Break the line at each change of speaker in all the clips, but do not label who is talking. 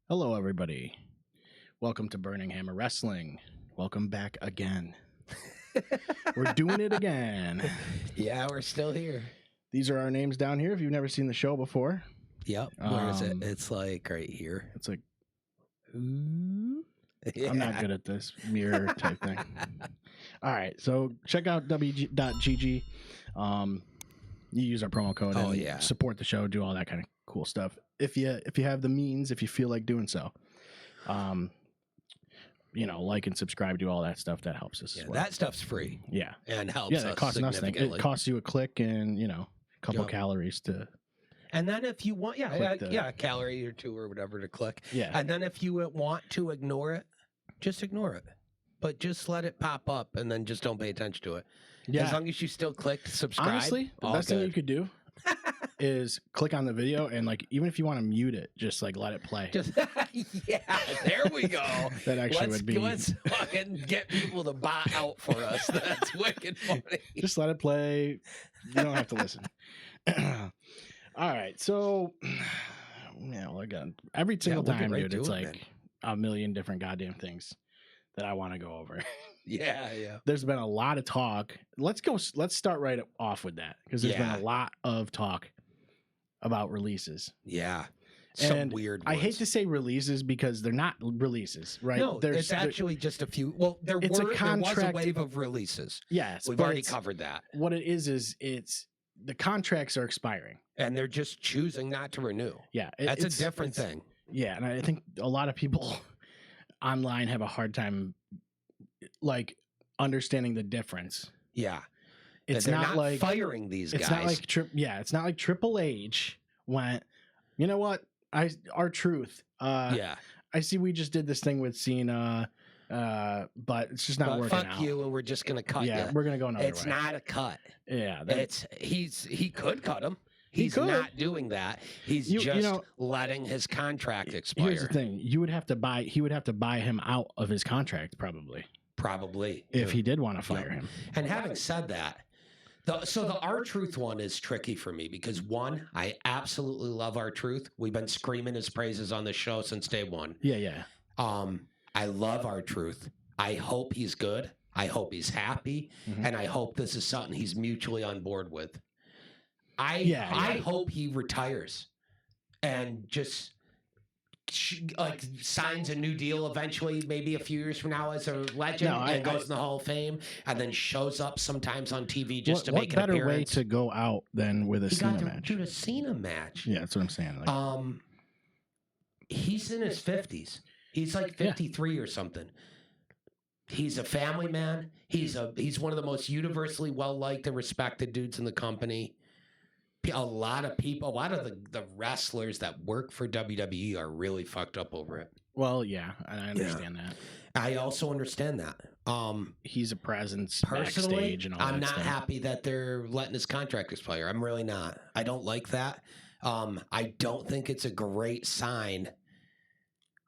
Hello, everybody. Welcome to Burning Hammer Wrestling. Welcome back again. We're doing it again.
Yeah, we're still here.
These are our names down here if you've never seen the show before.
Yep. Where is it? It's like right here.
It's like,
Yeah.
I'm not good at this mirror type thing. All right, so check out w.gg. You use our promo code and support the show, do all that kind of cool stuff. If you have the means, if you feel like doing so. Like and subscribe, do all that stuff. That helps us.
Yeah, that stuff's free.
Yeah.
And helps us.
Yeah, it costs nothing. It costs you a click and, a couple calories to.
And then if you want, a calorie or two or whatever to click.
Yeah.
And then if you want to ignore it, just ignore it. But just let it pop up and then just don't pay attention to it. Yeah. As long as you still click subscribe.
Honestly, the best thing you could do is click on the video and even if you want to mute it, just let it play.
There we go.
That actually would be.
Let's fucking get people to buy out for us. That's wicked funny.
Just let it play. You don't have to listen. All right, so I got every single time, dude. It's like a million different goddamn things that I want to go over.
Yeah.
There's been a lot of talk. Let's start right off with that because there's been a lot of talk about releases.
Yeah.
Some
weird ones.
I hate to say releases because they're not releases, right?
No, it's actually just a few. Well, there was a wave of releases.
Yes.
We've already covered that.
What it is it's the contracts are expiring.
And they're just choosing not to renew.
Yeah.
That's a different thing.
Yeah, and I think a lot of people online have a hard time understanding the difference.
Yeah.
It's not like
firing these guys.
It's not like it's not like Triple H went, you know what? R-Truth. I see we just did this thing with Cena, but it's just not working out.
Fuck you, and we're just gonna cut you.
Yeah, we're gonna go another way.
It's not a cut.
Yeah.
He could cut him. He's not doing that. He's just letting his contract expire.
Here's the thing: he would have to buy him out of his contract, probably. If he did want to fire him.
And having said that, the R-Truth one is tricky for me because one, I absolutely love R-Truth. We've been screaming his praises on the show since day one.
Yeah.
I love R-Truth. I hope he's good. I hope he's happy, and I hope this is something he's mutually on board with. I hope he retires and just signs a new deal eventually, maybe a few years from now as a legend, and goes in the Hall of Fame, and then shows up sometimes on TV just to make an appearance.
What better way to go out than with a Cena match?
Dude, a Cena match.
Yeah, that's what I'm saying.
He's in his 50s. He's like 53 or something. He's a family man. He's one of the most universally well-liked and respected dudes in the company. A lot of the wrestlers that work for WWE are really fucked up over it.
Well, yeah, I understand that.
I also understand that.
He's a presence
personally,
backstage and all that
I'm not
stuff.
happy that they're letting his contract expire. I'm really not. I don't like that. I don't think it's a great sign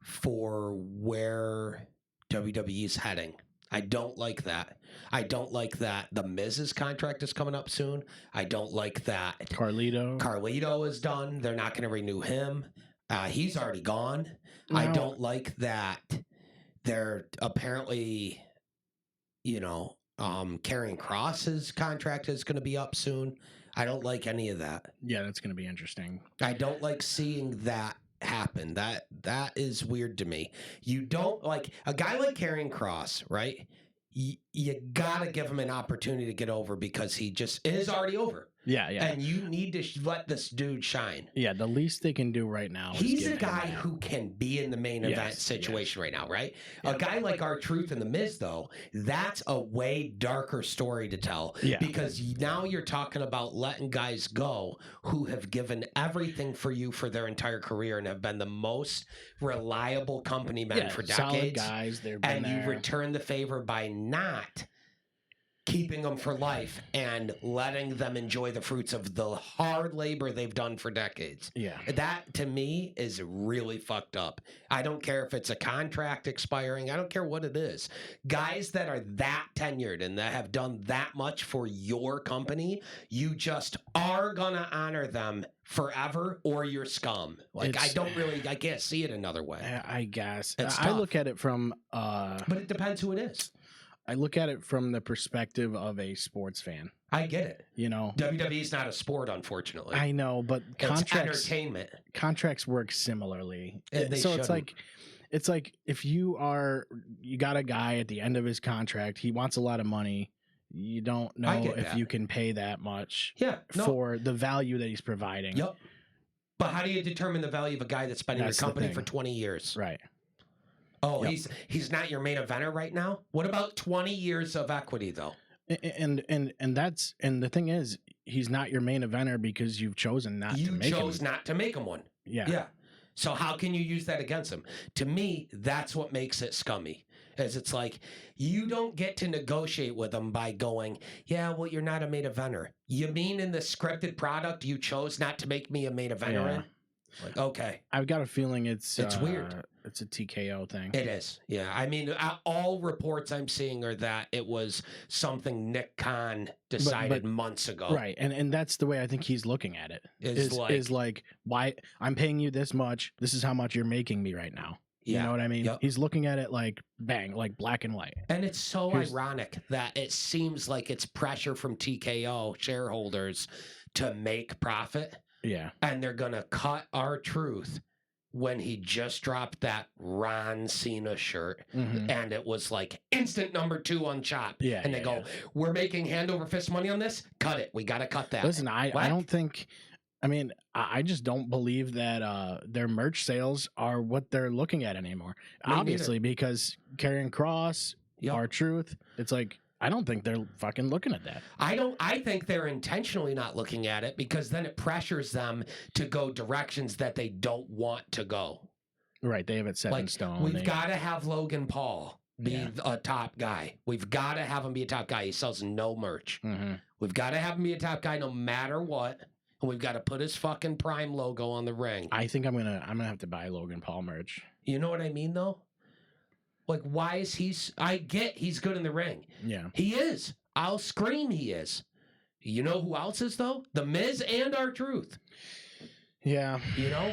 for where WWE is heading. I don't like that. I don't like that the Miz's contract is coming up soon. I don't like that Carlito is done. They're not going to renew him. He's already gone. No. I don't like that they're apparently, Karrion Kross's contract is going to be up soon. I don't like any of that.
Yeah, that's going to be interesting.
I don't like seeing that happen. That is weird to me. You don't like a guy like Karrion Kross, right? You gotta give him an opportunity to get over because he just is already over.
Yeah.
And you need to let this dude shine.
Yeah, the least they can do right now.
He's a guy who can be in the main event situation right now, right? Yeah. A guy like R-Truth and The Miz, though, that's a way darker story to tell. Yeah. Because now you're talking about letting guys go who have given everything for you for their entire career and have been the most reliable company men for decades.
Solid guys, they've been there.
You return the favor by not keeping them for life and letting them enjoy the fruits of the hard labor they've done for decades.
Yeah.
That, to me, is really fucked up. I don't care if it's a contract expiring. I don't care what it is. Guys that are that tenured and that have done that much for your company, you just are going to honor them forever or you're scum. Like, I can't see it another way.
I guess.
It's
I
tough.
look at it from...
but it depends who it is.
I look at it from the perspective of a sports fan.
I get it.
You know,
WWE's not a sport, unfortunately.
I know, but
it's entertainment.
Contracts work similarly.
And
so it's like if you got a guy at the end of his contract, he wants a lot of money. You don't know if you can pay that much for the value that he's providing.
Yep. But how do you determine the value of a guy that's been in your company for 20 years?
Right.
Oh, he's not your main eventer right now? What about 20 years of equity, though?
And the thing is, he's not your main eventer because you've chosen not to make him. You chose
not to make him one.
Yeah.
Yeah. So how can you use that against him? To me, that's what makes it scummy. Is it's like, you don't get to negotiate with him by going, yeah, well, you're not a main eventer. You mean in the scripted product you chose not to make me a main eventer in? Like, okay.
I've got a feeling it's
weird.
It's a TKO thing.
It is. Yeah. I mean, all reports I'm seeing are that it was something Nick Khan decided months ago.
Right. And that's the way I think he's looking at it. Is like, why I'm paying you this much. This is how much you're making me right now. You know what I mean? Yep. He's looking at it like, bang, like black and white.
And it's so ironic that it seems like it's pressure from TKO shareholders to make profit.
Yeah.
And they're going to cut R-Truth when he just dropped that Ron Cena shirt. Mm-hmm. And it was like instant number 2 on Chop.
Yeah.
And they go, we're making hand over fist money on this? Cut it. We got to cut that.
Listen, I don't think... I mean, I just don't believe that their merch sales are what they're looking at anymore. Me obviously, neither. Because Karrion Kross, R-Truth, it's like, I don't think they're fucking looking at that.
I think they're intentionally not looking at it because then it pressures them to go directions that they don't want to go.
Right. They have it set in stone.
We've got to have Logan Paul be a top guy. We've got to have him be a top guy. He sells no merch. Mm-hmm. We've got to have him be a top guy no matter what. And we've got to put his fucking Prime logo on the ring.
I think I'm gonna have to buy Logan Paul merch.
You know what I mean, though? Like, why is I get he's good in the ring.
Yeah.
He is. I'll scream he is. You know who else is, though? The Miz and R-Truth.
Yeah.
You know?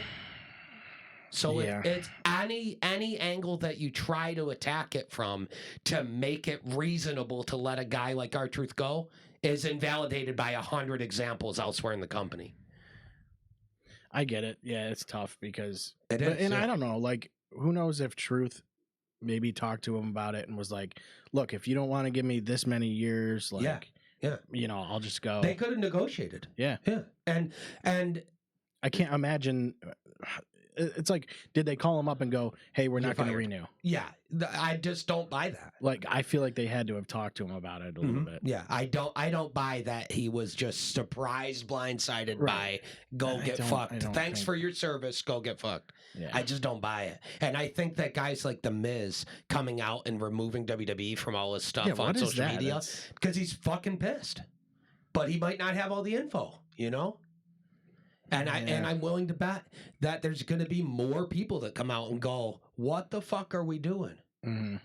So it's any angle that you try to attack it from to make it reasonable to let a guy like R-Truth go is invalidated by 100 examples elsewhere in the company.
I get it. Yeah, it's tough because...
It is.
And I don't know, like, who knows if Truth maybe talked to him about it and was like, look, if you don't want to give me this many years, like, you know, I'll just go.
They could have negotiated.
Yeah.
Yeah. And
I can't imagine... It's like, did they call him up and go, hey, we're not going to renew?
Yeah. I just don't buy that.
Like, I feel like they had to have talked to him about it a little bit.
Yeah. I don't buy that he was just surprised, blindsided by go get fucked. Thanks for your service. Go get fucked. Yeah. I just don't buy it. And I think that guys like The Miz coming out and removing WWE from all his stuff on social media because he's fucking pissed. But he might not have all the info, you know? And I'm willing to bet that there's going to be more people that come out and go, what the fuck are we doing? Mm-hmm.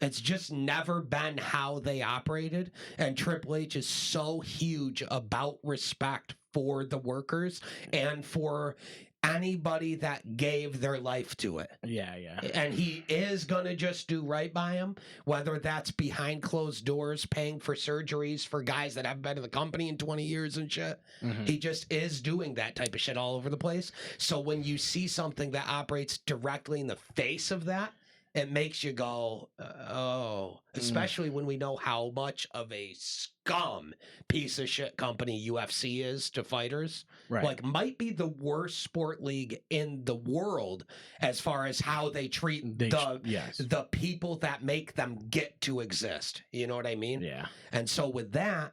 It's just never been how they operated. And Triple H is so huge about respect for the workers and for anybody that gave their life to it.
Yeah, yeah.
And he is going to just do right by him, whether that's behind closed doors, paying for surgeries for guys that haven't been in the company in 20 years and shit. Mm-hmm. He just is doing that type of shit all over the place. So when you see something that operates directly in the face of that, it makes you go, oh, especially when we know how much of a scum piece of shit company UFC is to fighters.
Right.
Like, might be the worst sport league in the world as far as how they treat the people that make them get to exist. You know what I mean?
Yeah.
And so with that,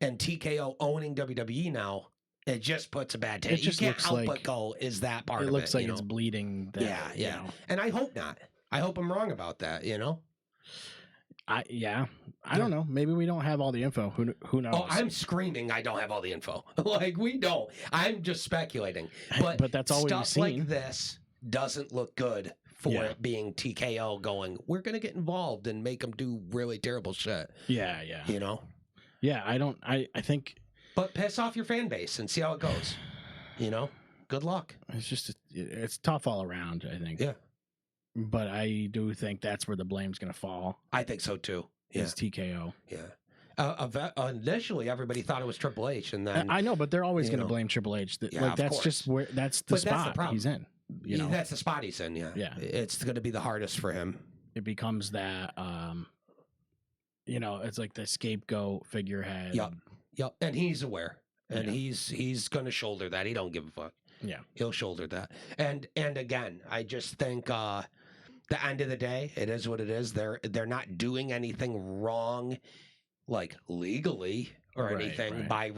and TKO owning WWE now, it just puts a bad taste. You can't help but go, is that part of it?
It looks like it's bleeding.
Yeah. You know? And I hope not. I hope I'm wrong about that, you know?
I don't know. Maybe we don't have all the info. Who knows?
Oh, I'm screaming I don't have all the info. Like, we don't. I'm just speculating.
But that's all we've seen.
Stuff like this doesn't look good for it being TKO going, we're going to get involved and make them do really terrible shit.
Yeah, yeah.
You know?
Yeah, I think...
But piss off your fan base and see how it goes. Good luck.
It's tough all around, I think.
Yeah.
But I do think that's where the blame's going to fall.
I think so too.
Is TKO.
Yeah. Initially, everybody thought it was Triple H, and then
I know, but they're always going to blame Triple H. That's just where that's the spot he's in.
That's the spot he's in. Yeah. It's going to be the hardest for him.
It becomes that. It's like the scapegoat figurehead.
Yep. And he's aware, and he's going to shoulder that. He don't give a fuck.
Yeah,
he'll shoulder that. And again, I just think the end of the day, it is what it is. They're not doing anything wrong, like legally or anything by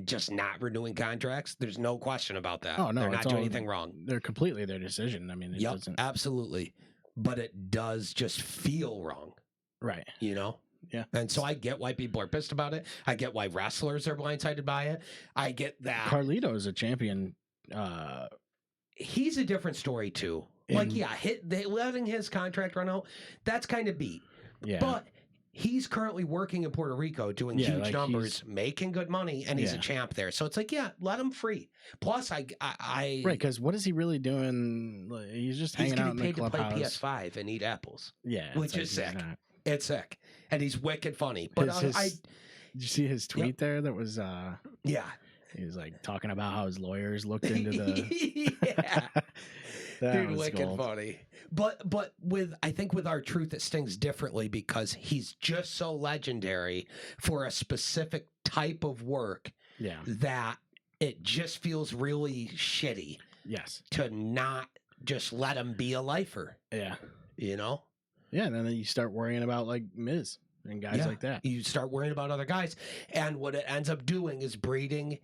just not renewing contracts. There's no question about that.
Oh no,
they're not doing anything wrong.
They're completely their decision. I mean, it doesn't
absolutely, but it does just feel wrong,
right?
Yeah. And so I get why people are pissed about it. I get why wrestlers are blindsided by it. I get that
Carlito is a champion.
He's a different story too. Letting his contract run out, that's kind of beat.
Yeah.
But he's currently working in Puerto Rico doing huge numbers, making good money, and he's a champ there. So it's like, let him free. Plus, I
right, because what is he really doing? He's just hanging out in the clubhouse.
He's getting paid to play PS5 and eat apples.
Yeah.
Which is sick. It's sick. And he's wicked funny. But
did you see his tweet there that was... He was like talking about how his lawyers looked into the...
Dude, wicked funny. But I think with R-Truth, it stings differently because he's just so legendary for a specific type of work that it just feels really shitty.
Yes.
To not just let him be a lifer.
Yeah.
Yeah,
and then you start worrying about like Miz and guys like that.
You start worrying about other guys. And what it ends up doing is breeding...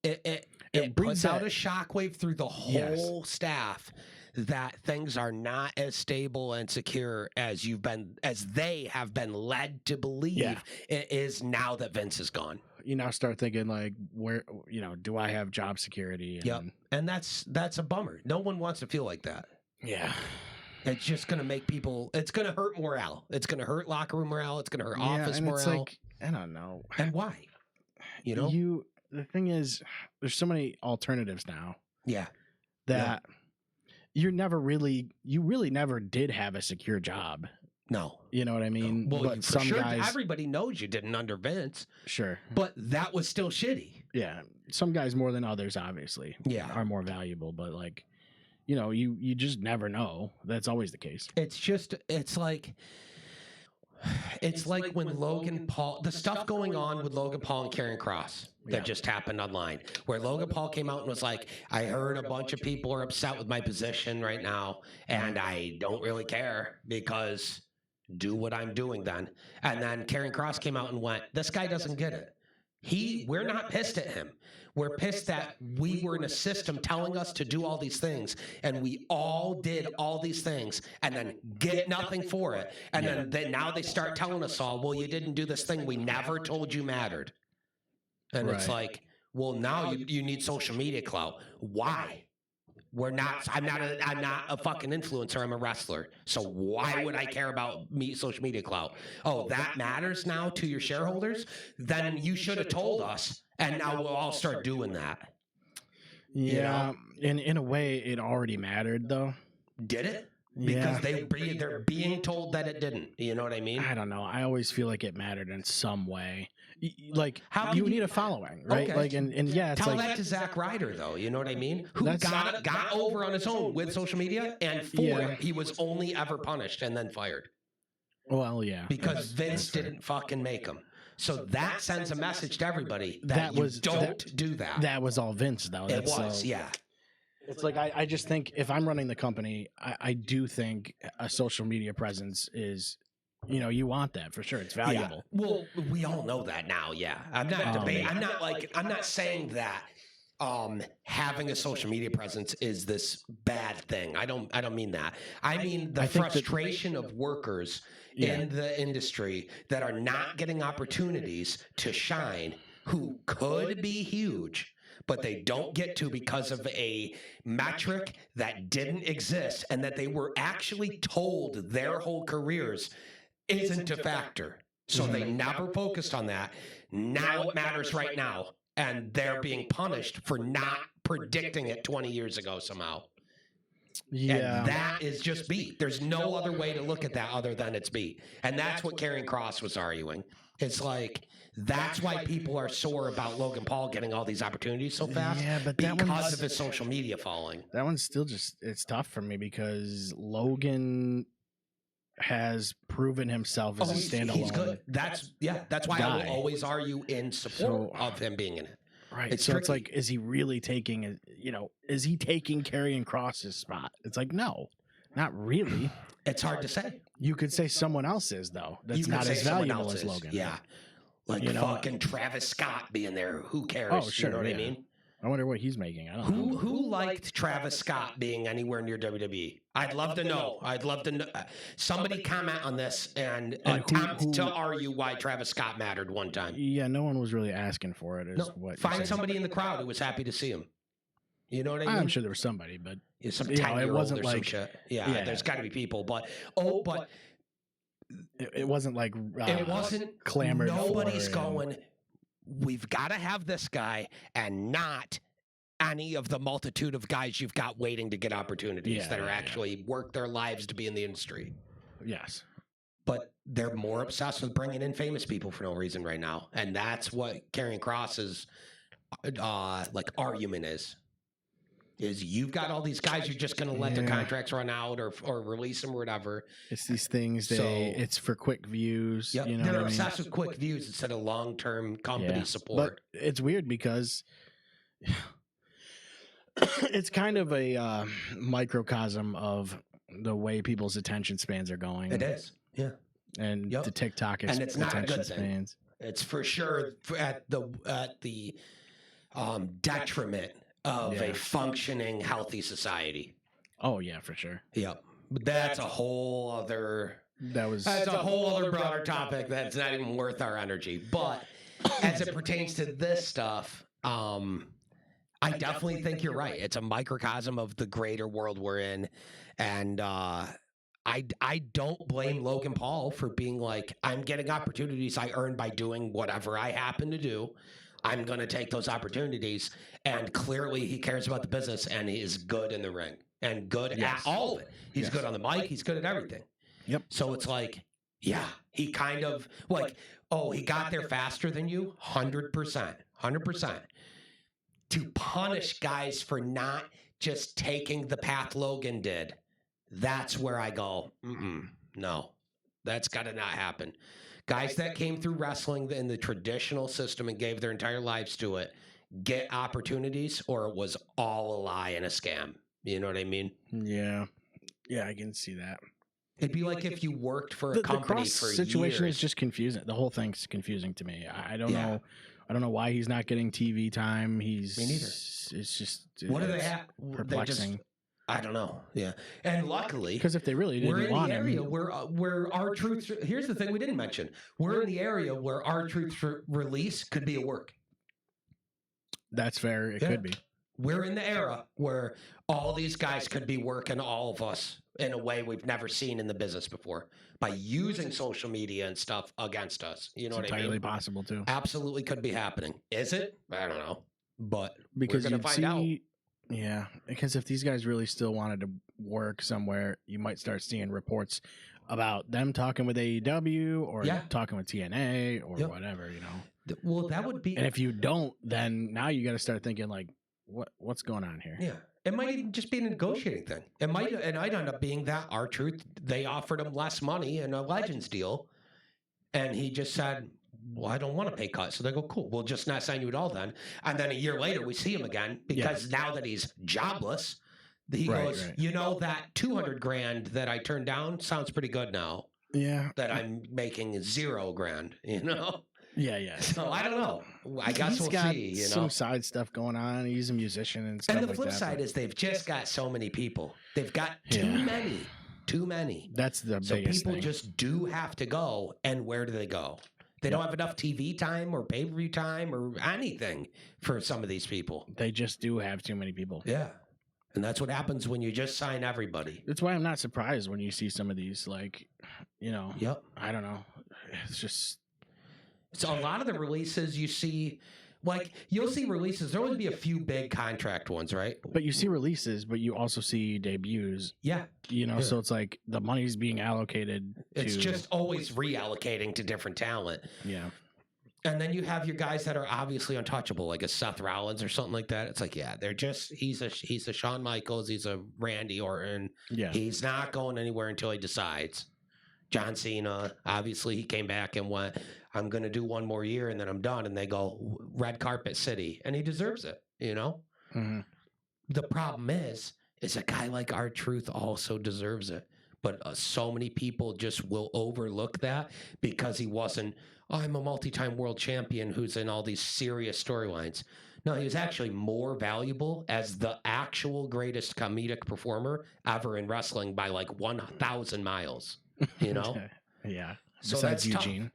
It puts out a shockwave through the whole staff that things are not as stable and secure as they have been led to believe it is now that Vince is gone.
You now start thinking like, where, do I have job security?
And that's a bummer. No one wants to feel like that.
Yeah.
It's just going to make people, it's going to hurt morale. It's going to hurt locker room morale. It's going to hurt office
and
morale.
It's like, I don't know.
And why?
The thing is, there's so many alternatives now.
Yeah.
That you really never did have a secure job.
No.
You know what I mean?
Well, but some guys, everybody knows you didn't under Vince.
Sure.
But that was still shitty.
Yeah. Some guys more than others, obviously. Are more valuable. But like, you just never know. That's always the case.
It's like when Logan Paul, the stuff going on with Logan Paul and Karrion Kross that just happened online, where Logan Paul came out and was like, I heard a bunch of people are upset with my position right now, and I don't really care because do what I'm doing then. And then Karrion Kross came out and went, this guy doesn't get it. We're not pissed at him. We're pissed that we were in a system telling us to do all these things, and we all did all these things, and then get nothing for it. And then now they start telling us all, well, you didn't do this thing we never told you mattered. And it's like, well, now you need social media clout. Why? I'm not a fucking influencer. I'm a wrestler. So why would I care about social media clout? Oh, that matters now to your shareholders? Then you should have told us, and now we'll all start doing that.
Yeah, in a way, it already mattered, though.
Did it? Because they're being told that it didn't. You know what I mean?
I don't know. I always feel like it mattered in some way. Like, you need a following, right?
Okay.
Like, and it's
tell that to Zack Ryder, though. You know what I mean? Who got over on his own with social media, and he was only ever punished and then fired.
Well, yeah,
because Vince didn't fucking make him. So that sends a message to everybody that don't do that.
That was all Vince, though.
It was, yeah.
It's like I just think if I'm running the company, I do think a social media presence is, you want that for sure. It's valuable.
Yeah. Well, we all know that now. Yeah, I'm not debating. I'm not saying that having a social media presence is this bad thing. I don't mean that. I mean the frustration of workers in the industry that are not getting opportunities to shine, who could be huge, but they don't get to because of a metric that didn't exist and that they were actually told their whole careers isn't a factor. So they never focused on that. Now it matters right now. and they're being punished for not predicting it 20 years ago somehow.
Yeah.
And that is just beat. There's no other way to look at that other than it's beat. And that's what Karrion Kross was arguing. It's like, that's why people are sore about Logan Paul getting all these opportunities so fast.
Yeah, but
because of his social media following.
That one's still just, it's tough for me because Logan has proven himself as a standalone. He's good.
That's why I will always argue in support of him being in it.
Right. So it's like, is he really taking, is he taking Karrion Kross's spot? It's like, no, not really.
It's hard to say.
You could say someone else is, though. That's not as valuable as Logan.
Yeah. Like fucking Travis Scott being there. Who cares?
Oh, sure.
You know what I mean?
I wonder what he's making. I don't know.
Who liked Travis Scott being anywhere near WWE? I'd love to know. I'd love to know. Somebody comment on this and attempt to argue why Travis Scott mattered one time.
Yeah, no one was really asking for it.
Find somebody in the crowd who was happy to see him. You know what I mean?
I'm sure there was somebody, but
some 10-year-old or some shit. Yeah, there's got to be people, but
it wasn't like
it wasn't
clamored.
Nobody's going, we've got to have this guy and not any of the multitude of guys you've got waiting to get opportunities that are actually work their lives to be in the industry.
Yes.
But they're more obsessed with bringing in famous people for no reason right now. And that's what Karrion Kross's argument is you've got all these guys you're just going to let their contracts run out or release them or whatever.
It's these things it's for quick views.
Yep, they're obsessed with quick views instead of long-term company support.
But it's weird because it's kind of a microcosm of the way people's attention spans are going.
It is, yeah.
And the TikTok
and it's not a good
spans.
Thing. It's for sure at the detriment of a functioning, healthy society.
Oh yeah, for sure.
Yep. But that's a whole other. That's a whole other broader topic. That's not even worth our energy. But as it pertains to this stuff, I definitely think you're right. It's a microcosm of the greater world we're in, and I don't blame Logan Paul for being like, I'm getting opportunities I earned by doing whatever I happen to do. I'm going to take those opportunities. And clearly he cares about the business and he is good in the ring and good at all of it. He's good on the mic. He's good at everything.
Yep.
So it's like, he kind of like, he got there faster than you. 100%. To punish guys for not just taking the path Logan did. That's where I go, no, that's got to not happen. Guys that came through wrestling in the traditional system and gave their entire lives to it get opportunities, or it was all a lie and a scam. You know what I mean?
Yeah. Yeah, I can see that.
It'd be like if you worked for a company for years.
The situation is just confusing. The whole thing's confusing to me. I don't know. I don't know why he's not getting TV time. Me
neither.
It's just
what do they have?
Perplexing.
I don't know. Yeah, and luckily,
because if they really didn't want him,
we're in the area where our truth. Here's the thing we didn't mention: we're in the area where our truth release could be a work.
That's fair. It could be.
We're in the era where all these guys could be working all of us in a way we've never seen in the business before by using social media and stuff against us. You know what I mean?
Entirely possible too.
Absolutely could be happening. Is it? I don't know, but
because
we're going to find out.
Yeah, because if these guys really still wanted to work somewhere, you might start seeing reports about them talking with AEW or talking with TNA or whatever, you know.
Well, that would be.
And if you don't, then now you got to start thinking like, what's going on here?
Yeah, it might even just be a negotiating thing. It might end up being that our truth. They offered him less money in a Legends deal, and he just said, well, I don't want to pay cut. So they go, cool, we'll just not sign you at all then. And then a year later, we see him again because now that he's jobless, he goes, you know, that $200,000 that I turned down sounds pretty good now.
Yeah.
That I'm making $0,000, you know?
Yeah.
So I don't know. I guess we'll see, you know?
Some side stuff going on. He's a musician and stuff like that.
And the flip side is they've just got so many people. They've got too many. Too many.
That's the biggest thing.
So people just do have to go. And where do they go? They don't have enough TV time or pay-per-view time or anything for some of these people.
They just do have too many people.
Yeah. And that's what happens when you just sign everybody.
That's why I'm not surprised when you see some of these, like, you know,
Yep.
I don't know. It's just.
So a lot of the releases you see Like, you'll see releases. There will be a few big contract ones, right?
But you see releases, but you also see debuts.
Yeah.
So it's like the money's being allocated
It's just always reallocating to different talent.
Yeah.
And then you have your guys that are obviously untouchable, like a Seth Rollins or something like that. It's like, yeah, they're just he's a Shawn Michaels, he's a Randy Orton.
Yeah.
He's not going anywhere until he decides. John Cena, obviously, he came back and went, I'm going to do one more year and then I'm done. And they go, red carpet city. And he deserves it,
Mm-hmm.
The problem is a guy like R-Truth also deserves it. But so many people just will overlook that because he wasn't, I'm a multi-time world champion who's in all these serious storylines. No, he was actually more valuable as the actual greatest comedic performer ever in wrestling by like 1,000 miles.
Yeah.
So
besides
that's
Eugene.
tough.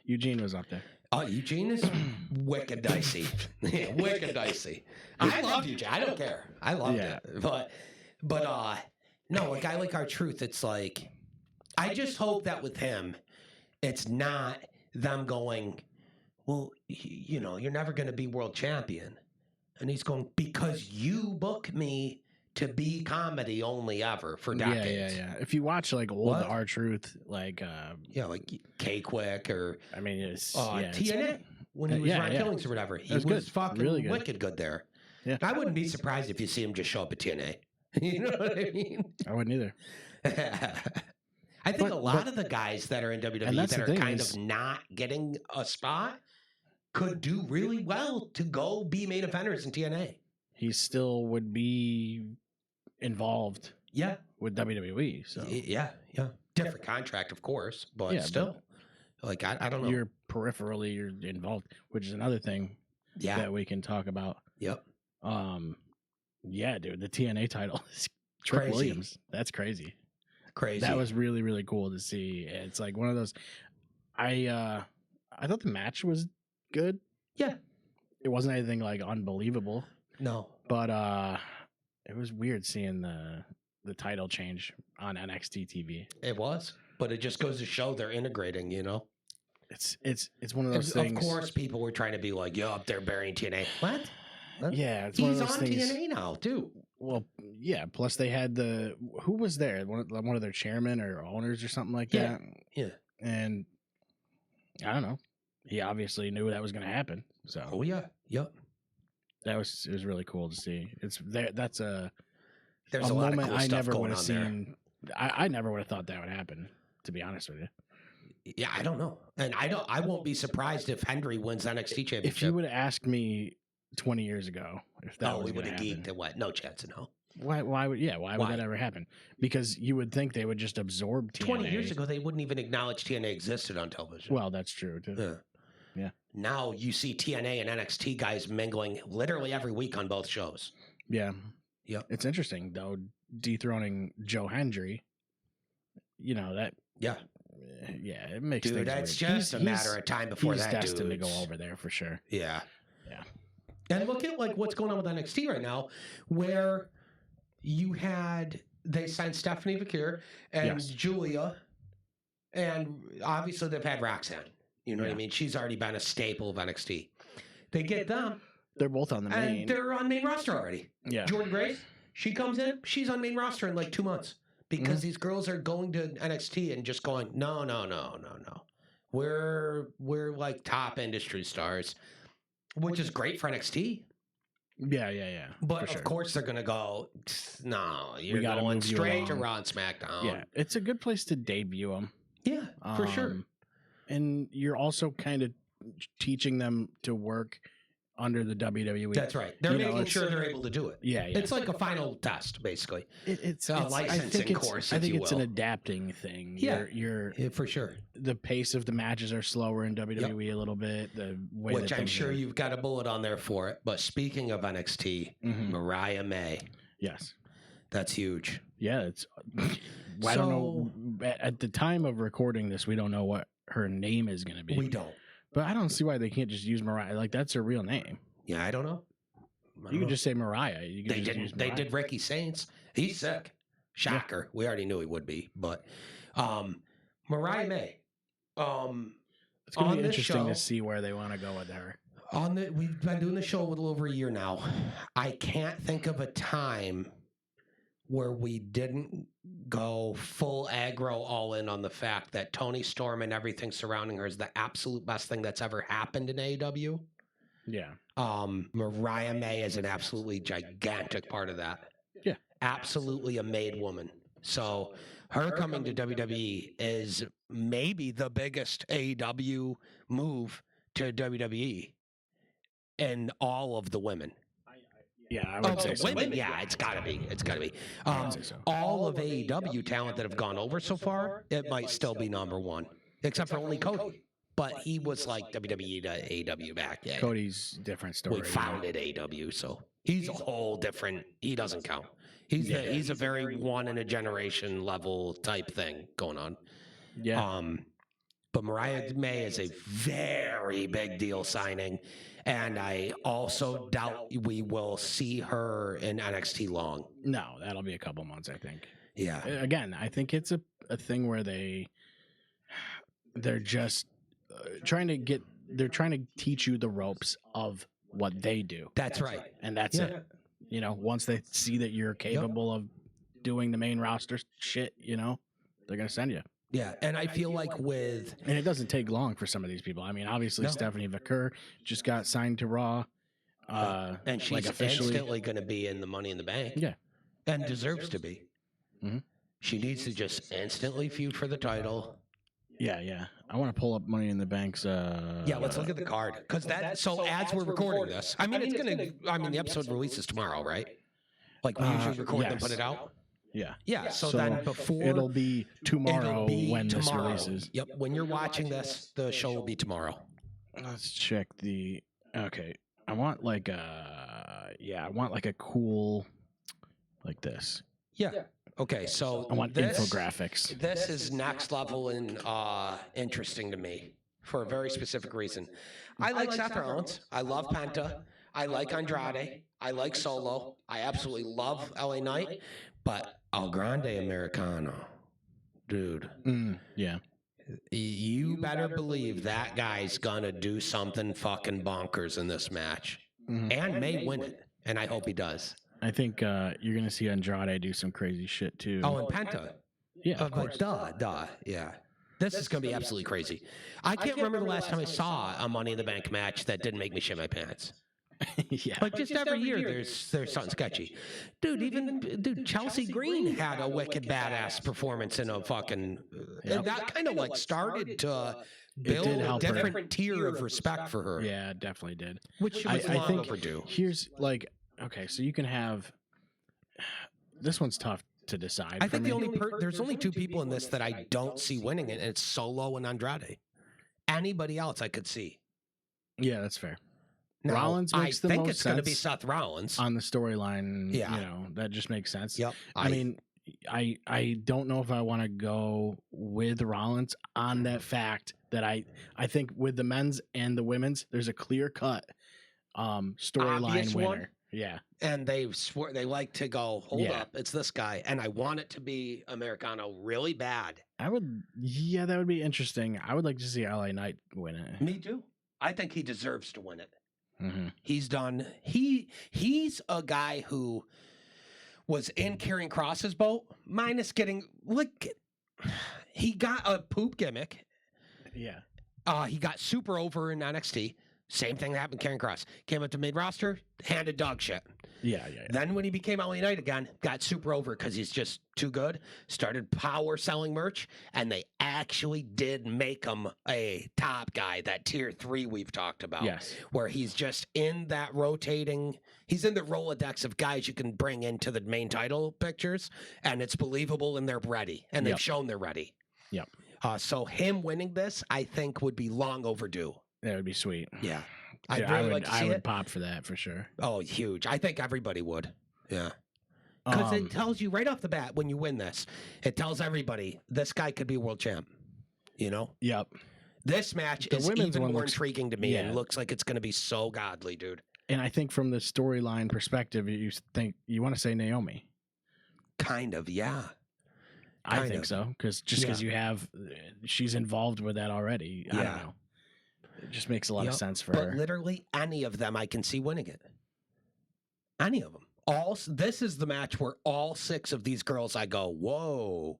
Eugene was up there.
Oh, Eugene is wicked dicey. Yeah, wicked dicey. I love Eugene. I don't care. I loved it. But no, a guy like R-Truth, it's like, I just hope that with him, it's not them going, well, you're never going to be world champion. And he's going, because you book me to be comedy only ever for decades.
Yeah. If you watch like old R-Truth, like
like K-Quick or
I mean it's
TNA when he was Ron Killings or whatever. He was fucking really good. Wicked good there.
Yeah.
I wouldn't be surprised if you see him just show up at TNA. You know what I mean?
I wouldn't either.
I think a lot of the guys that are in WWE that are kind of not getting a spot could do really well to go be main eventers in TNA.
He still would be involved with WWE. So
yeah. Different contract, of course, but still. Like I don't know.
You're involved, which is another thing that we can talk about.
Yep.
Yeah, dude, the TNA title is Trick Williams. That's crazy.
Crazy.
That was really, really cool to see. It's like one of those. I thought the match was good.
Yeah.
It wasn't anything like unbelievable.
No.
But it was weird seeing the title change on NXT TV.
It was. But it just goes to show they're integrating,
It's one of those things.
Of course people were trying to be like, yo, up there burying TNA. What?
Yeah, it's
he's
one of those
on
things.
TNA now too.
Well, yeah. Plus, they had who was there? One of their chairmen or owners or something like that.
Yeah.
And I don't know. He obviously knew that was going to happen. So.
Oh yeah. Yep.
It was really cool to see. It's there. That's
there's a lot
moment
of cool
I
stuff
never
going
would have
on
seen. I never would have thought that would happen. To be honest with you.
Yeah, I don't know, and I won't be surprised if Henry wins NXT championship.
If you would have asked me 20 years ago if that was
we would have
happen.
geeked and what? No chance in hell.
Why would that ever happen? Because you would think they would just absorb TNA.
20 years ago, they wouldn't even acknowledge TNA existed on television.
Well, that's true too. Yeah.
Now you see TNA and NXT guys mingling literally every week on both shows.
Yeah.
Yep.
It's interesting though, dethroning Joe Hendry. That.
Yeah.
Yeah, it makes
dude.
It's
weird. Just a matter of time before
he's
that
destined to go over there for sure.
Yeah.
Yeah.
And look at like what's going on with NXT right now, where they signed Stephanie Vakir and Julia, and obviously they've had Roxanne. You know what I mean? She's already been a staple of NXT. They get them.
They're both on the main.
And they're on main roster already.
Yeah.
Jordan Grace, she comes in. She's on main roster in like 2 months because these girls are going to NXT and just going, no. We're like top industry stars, which is great for NXT.
Yeah.
But of course they're gonna go. No, you're going straight to Raw and SmackDown.
Yeah, it's a good place to debut them.
Yeah, for sure.
And you're also kind of teaching them to work under the WWE.
That's right. They're making sure they're able to do it.
Yeah.
It's like a final test, basically.
It's
a licensing course.
I think it's an adapting thing.
Yeah,
you're
for sure.
The pace of the matches are slower in WWE a little bit. The way
which I'm sure you've got a bullet on there for it. But speaking of NXT, Mariah May.
Yes,
that's huge.
Yeah, it's. I don't know. At the time of recording this, we don't know what her name is going to be.
We don't.
But I don't see why they can't just use Mariah. Like, that's her real name.
Yeah, I don't know.
You can just say Mariah.
They didn't. They did Ricky Saints. He's sick. Shocker. Yeah. We already knew he would be. But Mariah May.
It's going to be interesting to see where they want to go with her.
We've been doing the show a little over a year now. I can't think of a time where we didn't go full aggro all in on the fact that Toni Storm and everything surrounding her is the absolute best thing that's ever happened in AEW.
Yeah.
Mariah May is an absolutely gigantic part of that.
Yeah.
Absolutely a made woman. So her coming to WWE is maybe the biggest AEW move to WWE and all of the women.
Yeah, I would say so.
Women, yeah, it's got to be. It's got to be. All of AEW talent that have gone over so far, it might still be number one, except for only Cody. But he was like WWE to AEW back. Yeah.
Cody's different story.
We founded AEW, so he's a whole different. He doesn't count. He's a very one in a generation level type thing going on.
Yeah.
But Mariah May is a very big deal signing, and I also doubt we will see her in NXT long.
No, that'll be a couple months, I think.
Yeah.
Again, I think it's a thing where they're just trying to teach you the ropes of what they do.
That's right.
And that's it. You know, once they see that you're capable of doing the main roster shit, you know, they're going to send you.
Yeah, and I feel like and
it doesn't take long for some of these people. I mean, obviously Stephanie Vaquer just got signed to Raw.
And she's instantly going to be in the Money in the Bank.
Yeah.
And deserves to be.
Mm-hmm.
She needs to just instantly feud for the title.
Yeah. I want to pull up Money in the Bank's.
Let's look at the card. Because as we're recording this, the episode releases tomorrow, right? Like we usually record and put it out?
Yeah.
So then before
it'll be tomorrow when this releases.
Yep. When you're watching this, the show will be tomorrow.
Let's check the. Okay. I want like a cool, like this.
Yeah. Okay. So
I want infographics.
This is next level and interesting to me for a very specific reason. I like Seth Rollins. I love Penta. I like Andrade. I like Solo. I absolutely love LA Knight. But El Grande Americano, dude.
Yeah.
You better believe that guy's gonna do something fucking bonkers in this match, and may win it. And I hope he does.
I think you're gonna see Andrade do some crazy shit too.
Oh, and Penta.
Yeah, of course.
Yeah. This is gonna be absolutely crazy. I can't remember the last time I saw a Money in the Bank match that didn't make me shit my pants.
Yeah.
But just every year there's something sketchy. Dude, Chelsea Green had a wicked badass performance in a fucking and that kind of like started to build a different tier of respect for her.
Yeah, it definitely did.
Which was long overdue.
Here's like, okay, so you can have this one's tough to decide.
I think there's only two people in this that I don't see winning it, and it's Solo and Andrade. Anybody else I could see.
Yeah, that's fair.
Now,
Rollins makes the most sense. I think it's going
to be Seth Rollins
on the storyline. Yeah, you know, that just makes sense.
Yep.
I mean, I don't know if I want to go with Rollins on that fact that I think with the men's and the women's, there's a clear cut storyline winner. One. Yeah.
And they like to go, hold up, it's this guy. And I want it to be Americano really bad.
That would be interesting. I would like to see LA Knight win it.
Me too. I think he deserves to win it.
Mm-hmm.
He's done. He's a guy who was in Karrion Kross's boat, minus getting he got a poop gimmick.
Yeah.
He got super over in NXT. Same thing that happened to Karrion Kross. Came up to mid roster, handed dog shit.
Yeah.
Then when he became LA Knight again, got super over because he's just too good. Started power selling merch, and they actually did make him a top guy, that tier 3 we've talked about.
Yes.
Where he's just in that rotating, he's in the Rolodex of guys you can bring into the main title pictures, and it's believable and they're ready. And they've shown they're ready.
Yep.
So him winning this, I think, would be long overdue.
That would be sweet.
Yeah.
I would pop for that for sure.
Oh, huge. I think everybody would. Yeah. Because it tells you right off the bat when you win this, it tells everybody this guy could be a world champ. You know?
Yep.
This match is even more intriguing to me and looks like it's going to be so godly, dude.
And I think from the storyline perspective, you want to say Naomi.
Kind of, yeah.
I think so. Because you have, she's involved with that already. I don't know. It just makes a lot of sense for her.
But literally any of them, I can see winning it. Any of them. This is the match where all 6 of these girls, I go, whoa.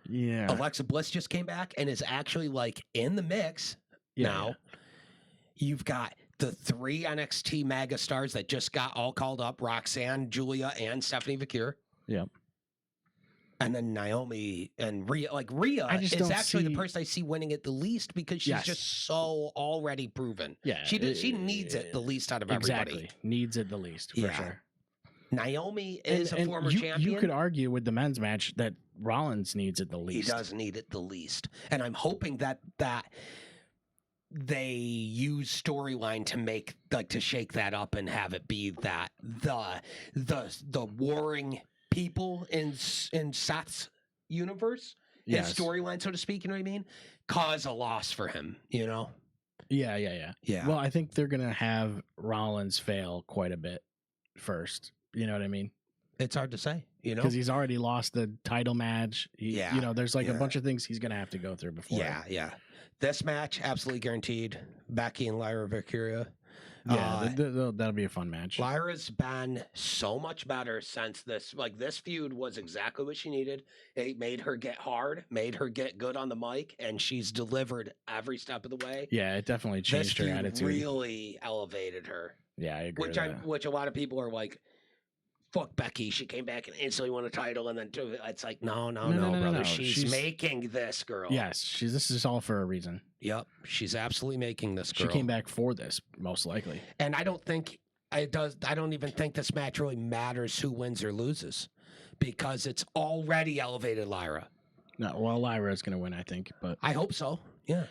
Yeah.
Alexa Bliss just came back and is actually like in the mix now. Yeah. You've got the 3 NXT mega stars that just got all called up: Roxanne, Julia, and Stephanie Vicure.
Yep.
And then Naomi and Rhea. Like, Rhea is actually the person I see winning it the least because she's just so already proven.
Yeah.
She needs it the least out of everybody.
Exactly. Needs it the least, for sure.
Naomi is a former champion.
You could argue with the men's match that Rollins needs it the least.
He does need it the least. And I'm hoping that they use storyline to make, like, to shake that up and have it be that the warring people in Seth's universe, his storyline, so to speak, you know what I mean, cause a loss for him, you know?
Yeah. Well, I think they're gonna have Rollins fail quite a bit first. You know what I mean?
It's hard to say, you know,
because he's already lost the title match. You know, there's like a bunch of things he's gonna have to go through before.
Yeah. This match absolutely guaranteed. Becky and Lyra Valkyria.
Yeah, that'll be a fun match.
Lyra's been so much better since this. Like, this feud was exactly what she needed. It made her get hard, made her get good on the mic, and she's delivered every step of the way.
Yeah, it definitely changed her attitude.
Really elevated her.
Yeah, I agree.
Which a lot of people are like, fuck Becky. She came back and instantly won a title, and then it's like, no, brother. No. She's making this girl.
Yes, this is all for a reason.
Yep, she's absolutely making this girl.
She came back for this, most likely.
And I don't think it does. I don't even think this match really matters who wins or loses, because it's already elevated Lyra.
No, well, Lyra is going to win, I think, but
I hope so. Yeah,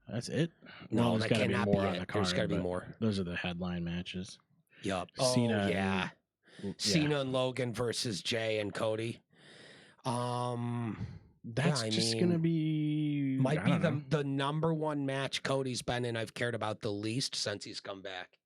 that's it.
No,
there's got to be more on the card.
There's got to be more.
Those are the headline matches.
Yep.
Cena.
Yeah. Cena and Logan versus Jay and Cody.
That's just gonna be
the number one match Cody's been in. I've cared about the least since he's come back.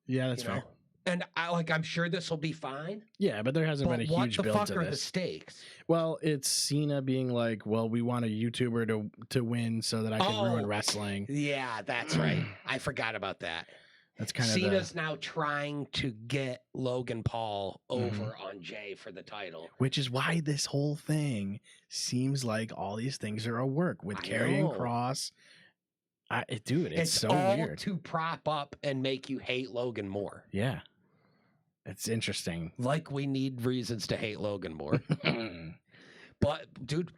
Yeah, that's fair.
And I'm sure this will be fine.
Yeah, but there hasn't been a huge build to this.
What the fuck are the stakes?
Well, it's Cena being like, "Well, we want a YouTuber to win so that I can ruin wrestling."
Yeah, that's right. I forgot about that.
That's kind of
Cena's now trying to get Logan Paul over on Jay for the title.
Which is why this whole thing seems like all these things are a work with Karrion Kross. Dude, it's so weird.
To prop up and make you hate Logan more.
Yeah. It's interesting.
Like, we need reasons to hate Logan more. But, dude,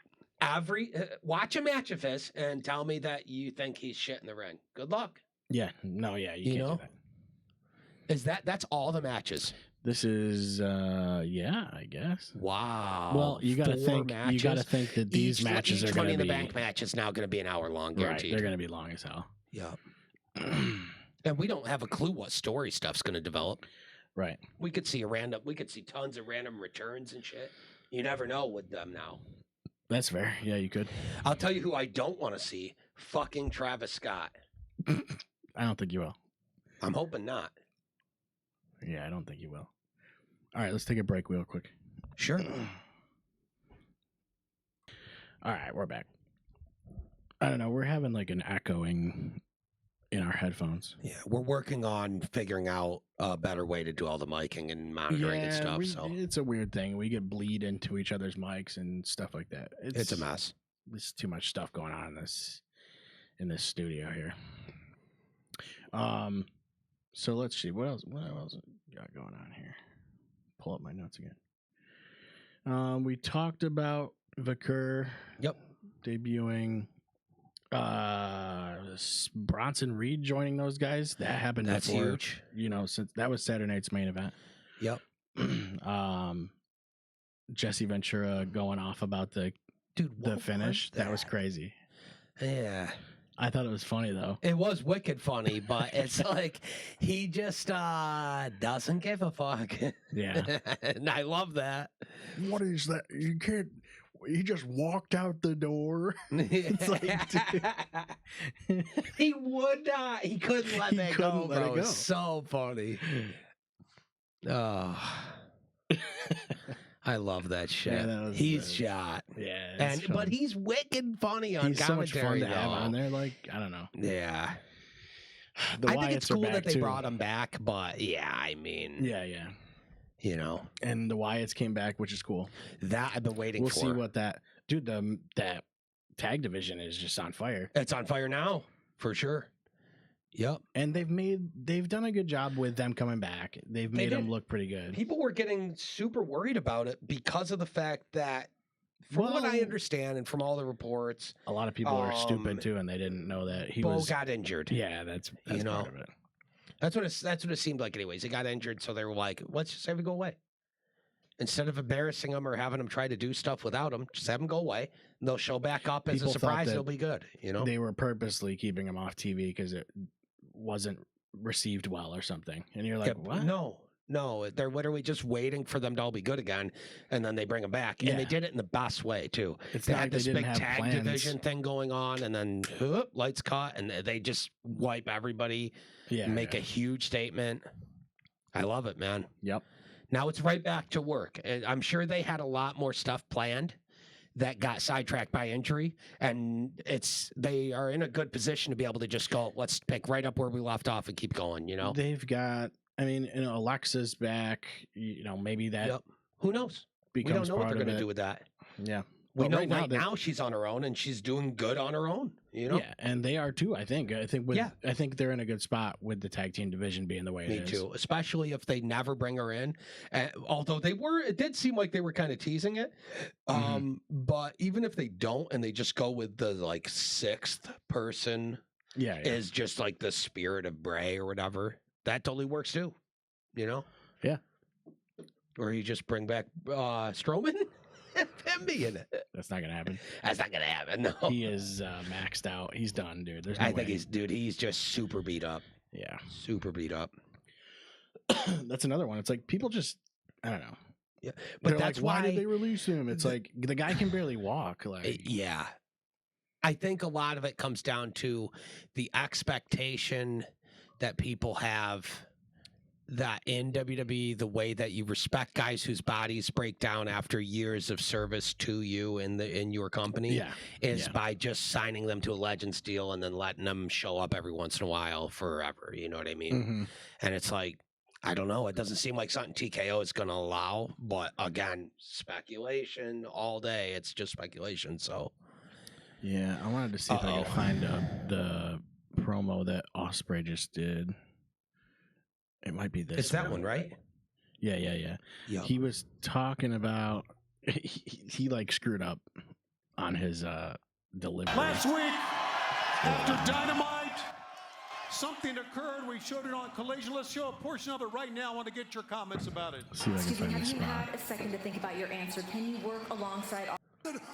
watch a match of his and tell me that you think he's shit in the ring. Good luck.
Yeah, no, yeah, you can't do
that. That's all the matches?
This is, I guess.
Wow.
Well, you got to think that these matches are going to be.
Money in the Bank match is now going to be an hour long, guaranteed.
Right, they're going to be long as hell.
Yeah. And we don't have a clue what story stuff's going to develop.
Right.
We could see tons of random returns and shit. You never know with them now.
That's fair. Yeah, you could.
I'll tell you who I don't want to see. Fucking Travis Scott.
I don't think you will.
I'm hoping not.
Yeah, I don't think you will. All right, let's take a break real quick.
Sure.
All right, we're back. I don't know. We're having like an echoing in our headphones.
Yeah, we're working on figuring out a better way to do all the miking and monitoring and stuff.
It's a weird thing. We get bleed into each other's mics and stuff like that.
It's a mess.
There's too much stuff going on in this studio here. So let's see what else got going on here. Pull up my notes again. We talked about Vicure.
Yep.
Debuting. Bronson Reed joining those guys. That happened.
That's
before,
huge.
Since that was Saturday night's main event.
Yep.
Jesse Ventura going off about the finish. That was crazy.
Yeah.
I thought it was funny, though.
It was wicked funny, but it's like he just doesn't give a fuck.
Yeah.
And I love that.
What is that? You can't... He just walked out the door. It's like,
he would not. He couldn't let it go, bro. It's so funny. Oh. I love that shit.
Yeah,
he's shot.
Yeah,
but he's wicked funny on
he's
commentary.
So much fun to have on there. Like, I don't know.
Yeah.
The
I think it's cool that they
too.
brought him back, but yeah, I mean,
yeah.
You know,
and the Wyatts came back, which is cool.
That I've been waiting for.
We'll see what that dude. That tag division is just on fire.
It's on fire now, for sure. Yep.
And they've done a good job with them coming back. They've made them look pretty good.
People were getting super worried about it because of the fact that, from what I understand and from all the reports,
a lot of people are stupid too, and they didn't know that
Bo got injured.
Yeah, that's part of it.
That's what it seemed like anyways. He got injured, so they were like, let's just have him go away. Instead of embarrassing him or having him try to do stuff without him, just have him go away. And they'll show back up as a surprise. It'll be good. You know,
they were purposely keeping him off TV because it wasn't received well or something. And you're like, what?
No, they're literally just waiting for them to all be good again, and then they bring them back. And they did it in the best way too. They had this big tag division thing going on, and then lights cut, and they just wipe everybody. Make a huge statement. I love it, man.
Yep.
Now it's right back to work. I'm sure they had a lot more stuff planned that got sidetracked by injury, and they are in a good position to be able to just go, let's pick right up where we left off and keep going, you know?
They've got, I mean, Alexa's back, maybe that.
Yep. Who knows? We don't know what they're going to do with that.
Yeah.
We know right now she's on her own, and she's doing good on her own. You know?
Yeah, and they are too. I think they're in a good spot with the tag team division being the way it is.
Me too, especially if they never bring her in. Although it did seem like they were kind of teasing it. But even if they don't, and they just go with the like sixth person, is just like the spirit of Bray or whatever. That totally works too. You know?
Yeah.
Or you just bring back Strowman. Him being it.
That's not gonna happen.
That's not gonna happen. No,
he is maxed out. He's done, dude. There's
I think he's just super beat up.
Yeah,
super beat up.
That's another one. It's like people just, I don't know.
Yeah, but that's
like, why did they release him? It's like the guy can barely walk. Like,
yeah, I think a lot of it comes down to the expectation that people have. That in WWE, the way that you respect guys whose bodies break down after years of service to you in your company is by just signing them to a Legends deal and then letting them show up every once in a while forever. You know what I mean?
Mm-hmm.
And it's like, I don't know. It doesn't seem like something TKO is going to allow. But again, speculation all day. It's just speculation. So,
yeah, I wanted to see if I could find the promo that Ospreay just did. It might be this.
It's that one, right?
Yeah. Yep. He was talking about he like screwed up on his delivery.
Last week, after Dynamite, something occurred. We showed it on Collision. Let's show a portion of it right now. I want to get your comments about it.
See if I can find this spot.
Have you had a second to think about your answer? Can you work alongside?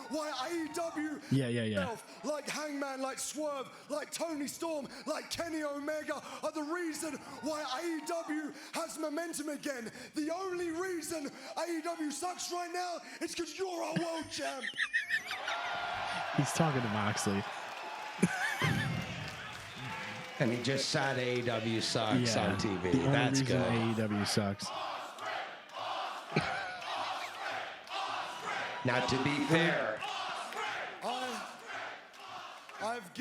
Why AEW?
Yeah.
Like Hangman, like Swerve, like Tony Storm, like Kenny Omega are the reason why AEW has momentum again. The only reason AEW sucks right now is because you're our world champ.
He's talking to Moxley.
And he just said AEW sucks on TV.
The
That's
only reason
good.
AEW sucks.
Now, to be fair,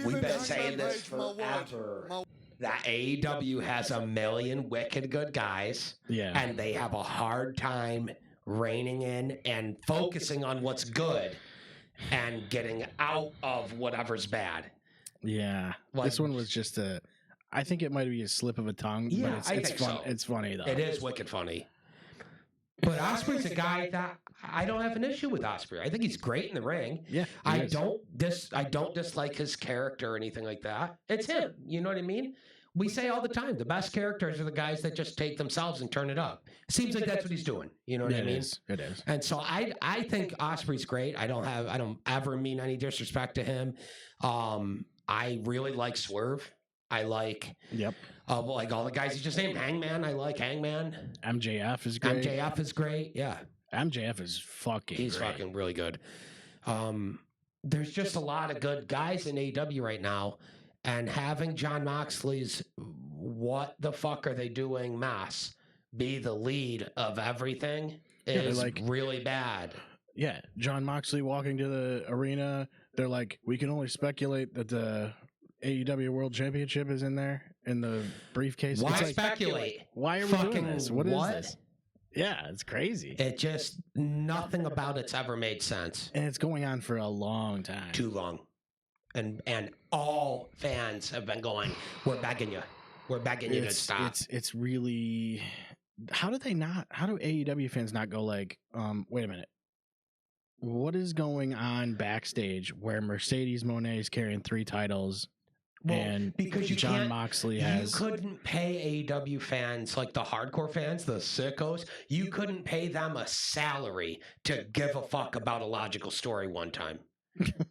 we've been saying this forever. That AEW has a million wicked good guys, and they have a hard time reining in and focusing on what's good and getting out of whatever's bad.
Yeah, like, this one was just I think it might be a slip of a tongue, but it's fun. So. It's funny though.
It is wicked funny. But Ospreay's a guy that I don't have an issue with Ospreay. I think he's great in the ring.
Yeah,
I don't dislike his character or anything like that. It's him. You know what I mean? We say all the time, the best characters are the guys that just take themselves and turn it up. It seems like that's what he's doing. You know what I mean?
It is.
And so I think Ospreay's great. I don't ever mean any disrespect to him. I really like Swerve. I like like all the guys you just named. Hangman, I like Hangman.
MJF is great.
MJF is great. Yeah.
MJF is fucking
He's
great.
fucking really good. There's just a lot of good guys in AEW right now. And having Jon Moxley's what the fuck are they doing mass be the lead of everything is really bad.
Yeah, John Moxley walking to the arena. They're like, we can only speculate that the AEW World Championship is in there in the briefcase.
Why speculate?
Why are we doing this? What is this? Yeah, it's crazy.
It just, nothing about it's ever made sense.
And it's going on for a long time.
Too long. And all fans have been going, we're begging you. We're begging you to stop.
It's really, how do AEW fans not go like, wait a minute. What is going on backstage where Mercedes Moné is carrying 3 titles and
because
John Moxley has...
You couldn't pay AEW fans, like the hardcore fans, the sickos, you couldn't pay them a salary to give a fuck about a logical story one time.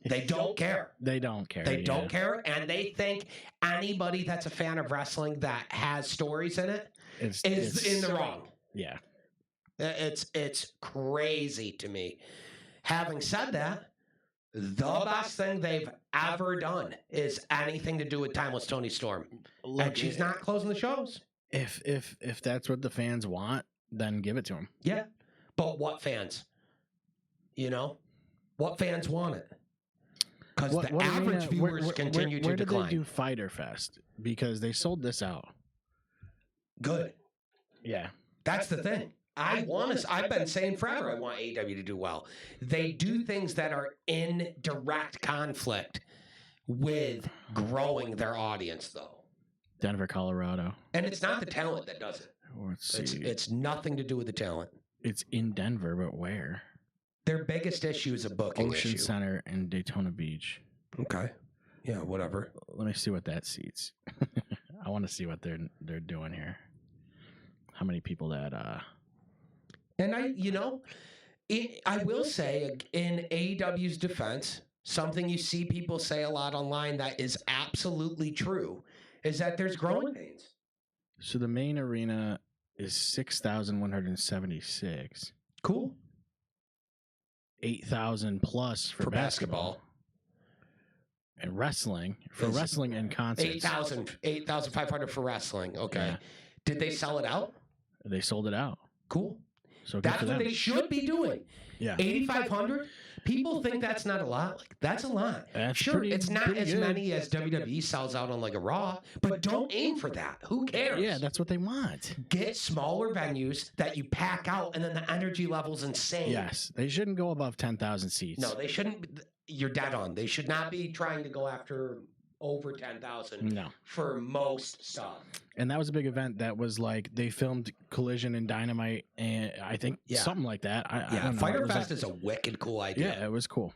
They don't care.
They don't care.
They don't care, and they think anybody that's a fan of wrestling that has stories in it is in the wrong.
Yeah.
It's crazy to me. Having said that, the best thing they've ever done is anything to do with Timeless Toni Storm. And she's not closing the shows.
If that's what the fans want, then give it to them.
Yeah. But what fans? You know? What fans want it? Because the average viewers continue to decline.
Where did they do Fyter Fest? Because they sold this out.
Good.
Yeah.
That's the thing. I've been saying forever I want AEW to do well. They do things that are in direct conflict with growing their audience, though.
Denver, Colorado.
And it's not the talent that does it.
Let's see.
It's nothing to do with the talent.
It's in Denver, but where?
Their biggest issue is a booking
Ocean
issue.
Center in Daytona Beach.
Okay. Yeah, whatever.
Let me see what that seats. I want to see what they're doing here. How many people that
And I will say, in AEW's defense, something you see people say a lot online that is absolutely true is that there's growing pains.
So the main arena is 6,176.
Cool.
8,000 plus for basketball. And wrestling. For wrestling and concerts.
8,500 for wrestling. Okay. Yeah. Did they sell it out?
They sold it out.
Cool.
So
that's what they should be doing.
Yeah.
8,500? People think that's not a lot. Like, that's a lot. Sure, it's not as many as WWE sells out on like a Raw, but don't aim for that. Who cares?
Yeah, that's what they want.
Get smaller venues that you pack out, and then the energy level's insane.
Yes, they shouldn't go above 10,000 seats.
No, they shouldn't. You're dead on. They should not be trying to go after over 10,000 for most stuff.
And that was a big event that was like they filmed Collision and Dynamite, and I think something like that. I don't know.
Fyter Fest is a wicked cool idea.
Yeah, it was cool.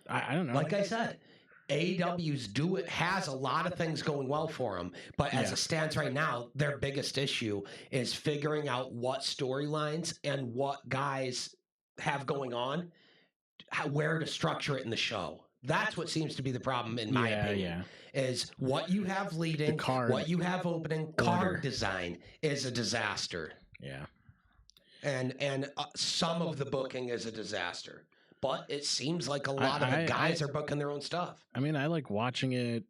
I don't know.
Like I said, AEW's has a lot of things going well for them, but as it stands right now, their biggest issue is figuring out what storylines and what guys have going on, where to structure it in the show. That's what seems to be the problem, in my opinion, is what you have leading, what you have opening, card design is a disaster.
Yeah.
And some of the booking is a disaster. But it seems like a lot of the guys are booking their own stuff.
I mean, I like watching it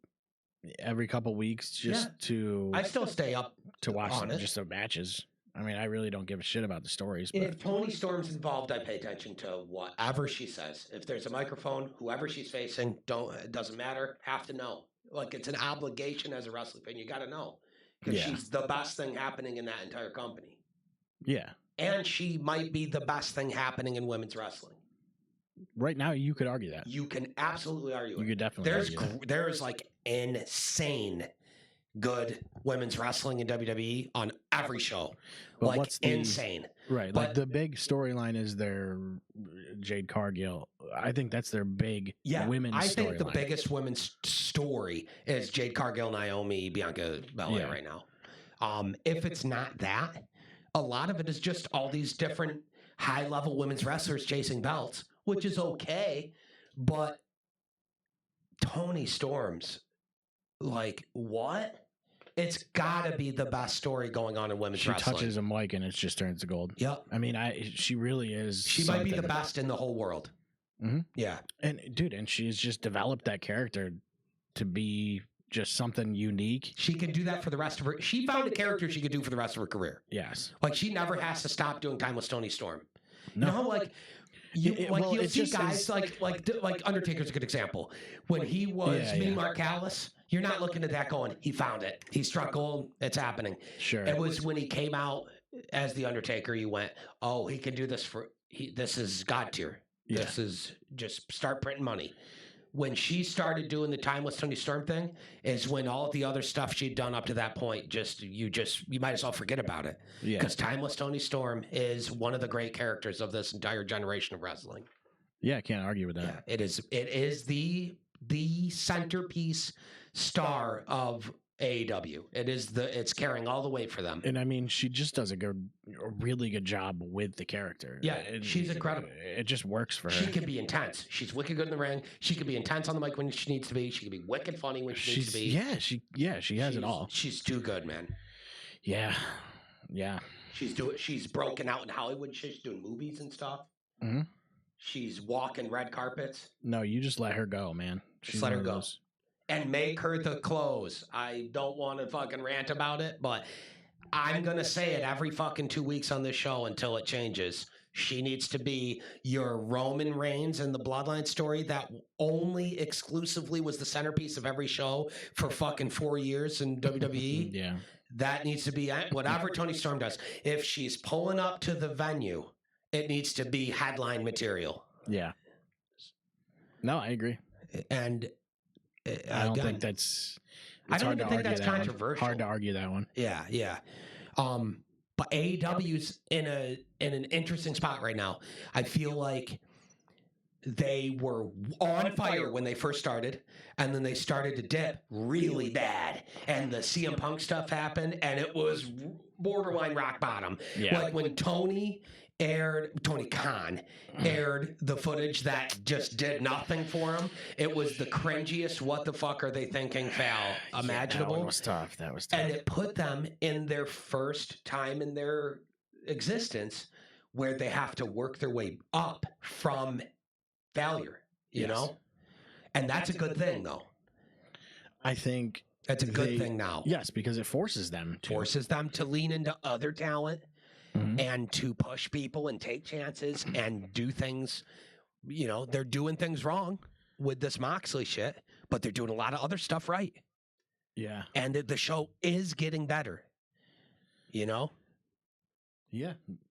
every couple weeks just to...
I still stay up
to watch just the matches. I mean, I really don't give a shit about the stories.
But if Toni Storm's involved, I pay attention to whatever she says. If there's a microphone, whoever she's facing, it doesn't matter. Have to know. Like, it's an obligation as a wrestling fan. You got to know. Because she's the best thing happening in that entire company.
Yeah.
And she might be the best thing happening in women's wrestling.
Right now, you could argue that.
You can absolutely argue it.
You could definitely argue that.
There's like insane good women's wrestling in WWE on every show. But like insane.
Right. But like the big storyline is their Jade Cargill. I think that's their big women's storyline. I think the
biggest women's story is Jade Cargill, Naomi, Bianca Belair right now. If it's not that, a lot of it is just all these different high-level women's wrestlers chasing belts, which is okay, but Toni Storm's, like, what? It's got to be the best story going on in women's wrestling.
She touches a mic and it just turns to gold.
Yep.
I mean, she really is.
She might be the best in the whole world.
Mm-hmm.
Yeah.
And, dude, she's just developed that character to be just something unique.
She could do that for the rest of her. She found a character she could do for the rest of her career.
Yes.
Like, she never has to stop doing Timeless Toni Storm. No. You know how like you'll see guys like Undertaker's a good example. When he was Mini Marcalis, you're not looking at that going, he found it. He struck gold. It's happening.
Sure.
It was when he came out as the Undertaker, you went, oh, he can do this this is God tier. Yeah. This is just start printing money. When she started doing the Timeless Tony Storm thing is when all of the other stuff she'd done up to that point, you might as well forget about it. Yeah. Because Timeless Tony Storm is one of the great characters of this entire generation of wrestling.
Yeah, I can't argue with that.
Yeah, it is the centerpiece star of AEW. It's carrying all the weight for them.
And I mean, she just does a really good job with the character.
Yeah, she's incredible.
It just works for her.
She can be intense. She's wicked good in the ring. She can be intense on the mic when she needs to be. She can be wicked funny when she needs to be.
She has it all.
She's too good, man.
Yeah.
She's broken out in Hollywood. She's doing movies and stuff.
Mm-hmm.
She's walking red carpets.
No, you just let her go, man.
Just let her go. And make her the close. I don't want to fucking rant about it, but I'm going to say it every fucking 2 weeks on this show until it changes. She needs to be your Roman Reigns in the Bloodline story that only exclusively was the centerpiece of every show for fucking 4 years in WWE.
Yeah.
That needs to be whatever Toni Storm does. If she's pulling up to the venue, it needs to be headline material.
Yeah. No, I agree.
And
I don't think that's.
I don't even think that's controversial.
Hard to argue that one.
Yeah. But AEW's in an interesting spot right now. I feel like they were on fire when they first started, and then they started to dip really bad. And the CM Punk stuff happened, and it was borderline rock bottom.
Yeah.
Like when Tony Khan aired the footage that just did nothing for him. It was the cringiest what the fuck are they thinking foul imaginable.
That was tough.
And it put them in their first time in their existence where they have to work their way up from failure, you know? And that's a good thing, though.
I think
that's a good thing now.
Yes, because it forces them
to lean into other talent. Mm-hmm. And to push people and take chances and do things, they're doing things wrong with this Moxley shit, but they're doing a lot of other stuff right.
Yeah.
And the show is getting better,
Yeah.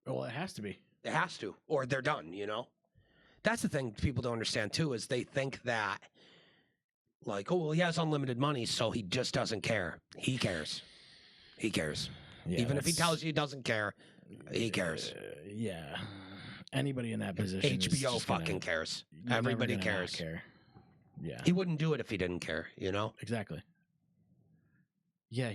Well, it has to be.
It has to, or they're done, That's the thing people don't understand, too, is they think that, like, oh, well, he has unlimited money, so he just doesn't care. He cares. Yeah, even if he tells you he doesn't care, he cares.
Yeah. Anybody in that position.
HBO fucking cares. Everybody cares.
Care. Yeah.
He wouldn't do it if he didn't care,
Exactly. Yeah,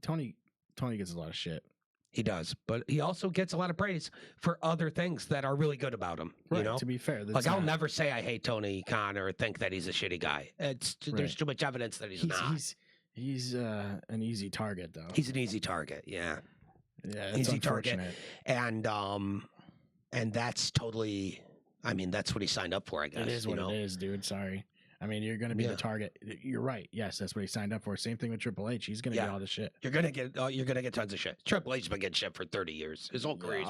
Tony gets a lot of shit.
He does, but he also gets a lot of praise for other things that are really good about him.
Right, to be fair.
Like, I'll never say I hate Tony Khan or think that he's a shitty guy. There's too much evidence that he's not.
He's an easy target, though.
He's an easy target, yeah.
Yeah, it's easy target.
And that's totally, that's what he signed up for, I guess.
It is what it is, dude. Sorry. I mean, you're going to be the target. You're right. Yes, that's what he signed up for. Same thing with Triple H. He's going to get all the shit.
You're going to get tons of shit. Triple H's been getting shit for 30 years. His whole career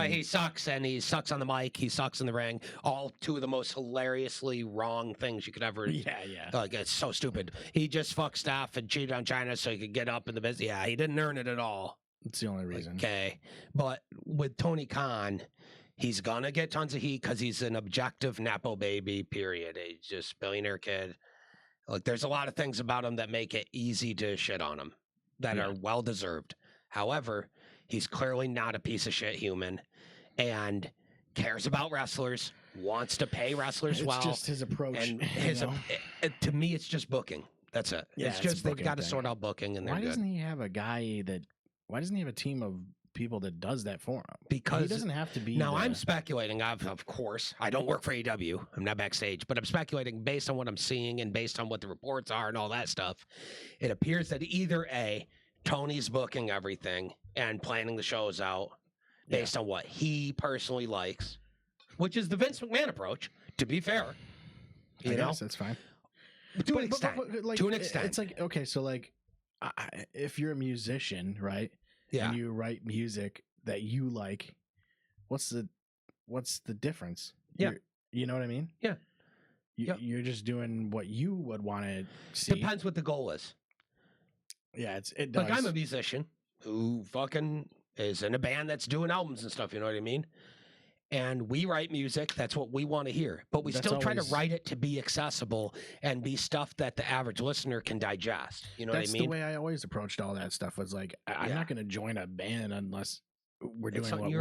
he sucks, and he sucks on the mic. He sucks in the ring. All two of the most hilariously wrong things you could ever.
Yeah.
Like, it's so stupid. He just fucked staff and cheated on China so he could get up in the business. Yeah, he didn't earn it at all.
It's the only reason.
Okay. But with Tony Khan, he's going to get tons of heat because he's an objective Nepo baby, period. He's just a billionaire kid. Like, there's a lot of things about him that make it easy to shit on him that are well-deserved. However, he's clearly not a piece of shit human and cares about wrestlers, wants to pay wrestlers well.
It's just his approach.
And to me, it's just booking. That's it.
Yeah,
it's just they've got to sort out booking, and they're good.
Why doesn't he have a team of people that does that for him?
Because
he doesn't have to be.
Now, I'm speculating. Of course, I don't work for AEW. I'm not backstage, but I'm speculating based on what I'm seeing and based on what the reports are and all that stuff. It appears that either A, Tony's booking everything and planning the shows out based on what he personally likes, which is the Vince McMahon approach. To be fair,
I guess that's fine.
To an extent.
It's like, okay, so like, if you're a musician, right?
Yeah.
And you write music that you like, what's the what's the difference?
Yeah.
You know what I mean?
Yeah.
You're just doing what you would want to see.
Depends what the goal is.
Yeah, it does.
Like, I'm a musician who fucking is in a band that's doing albums and stuff, you know what I mean? And we write music, that's what we want to hear. But we still try to write it to be accessible and be stuff that the average listener can digest. You know what I mean?
That's the way I always approached all that stuff, was like, I'm not going to join a band unless we're doing what we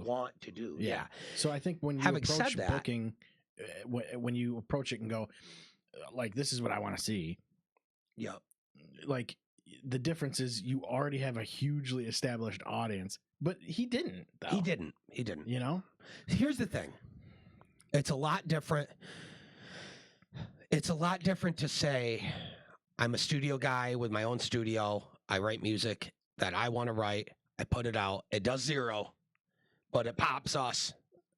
want to do. Yeah. So I think when you approach booking, when you approach it and go, like, this is what I want to see.
Yeah.
Like, the difference is you already have a hugely established audience, but he didn't, though.
He didn't.
You know?
Here's the thing. It's a lot different. It's a lot different to say, I'm a studio guy with my own studio. I write music that I want to write. I put it out. It does zero, but it pops us.